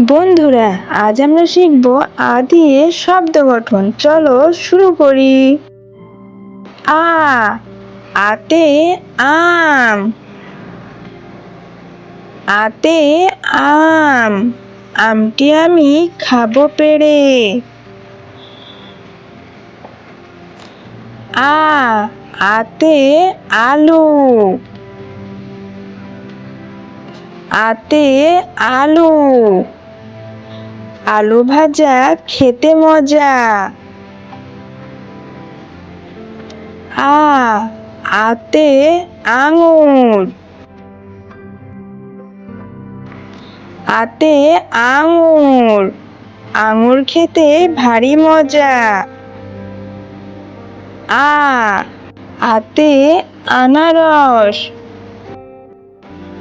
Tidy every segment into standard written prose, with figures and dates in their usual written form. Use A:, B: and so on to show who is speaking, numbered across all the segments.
A: বন্ধুরা, আজ আমরা শিখব আ দিয়ে শব্দ গঠন। চলো শুরু করি। আ, আতে আম। আতে আম, আমটি আমি খাবো পেড়ে। আতে আলু। আতে আলু, আলু ভাজা খেতে মজা। আতে আঙুর। আতে আঙুর, আঙুর খেতে ভারী মজা। আতে আনারস।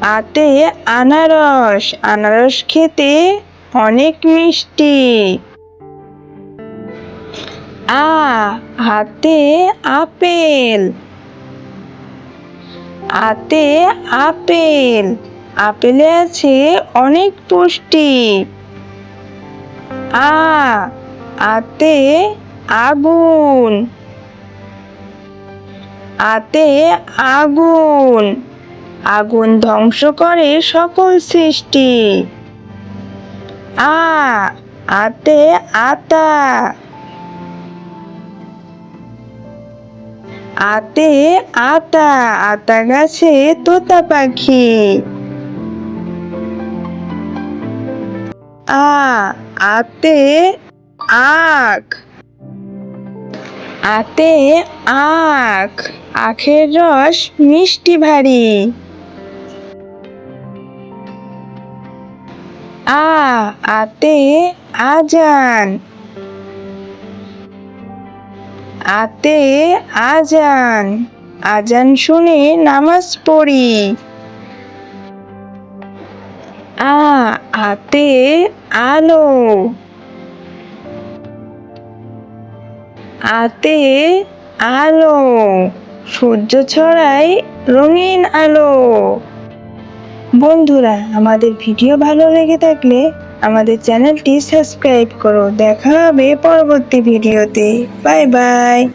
A: আতে আনারস, আনারস খেতে অনেক মিষ্টি। আতে আপেল। আতে আপেল, আপেলে আছে অনেক পুষ্টি। আতে আগুন। আতে আগুন, আগুন ধ্বংস করে সকল সৃষ্টি। আতে আতা। আতে আতা, আতা গাছে তোতা পাখি। আতে আখ। আতে আখ, আখের রস মিষ্টি ভারী। আতে আজান। আতে আজান, আজান শুনে নামাজ পড়ি। আতে আলো। আতে আলো, সূর্য ছড়ায় রঙিন আলো। বন্ধুরা, আমাদের ভিডিও ভালো লেগে থাকলে আমাদের চ্যানেলটি সাবস্ক্রাইব করো। দেখা হবে পরবর্তী ভিডিওতে। Bye bye.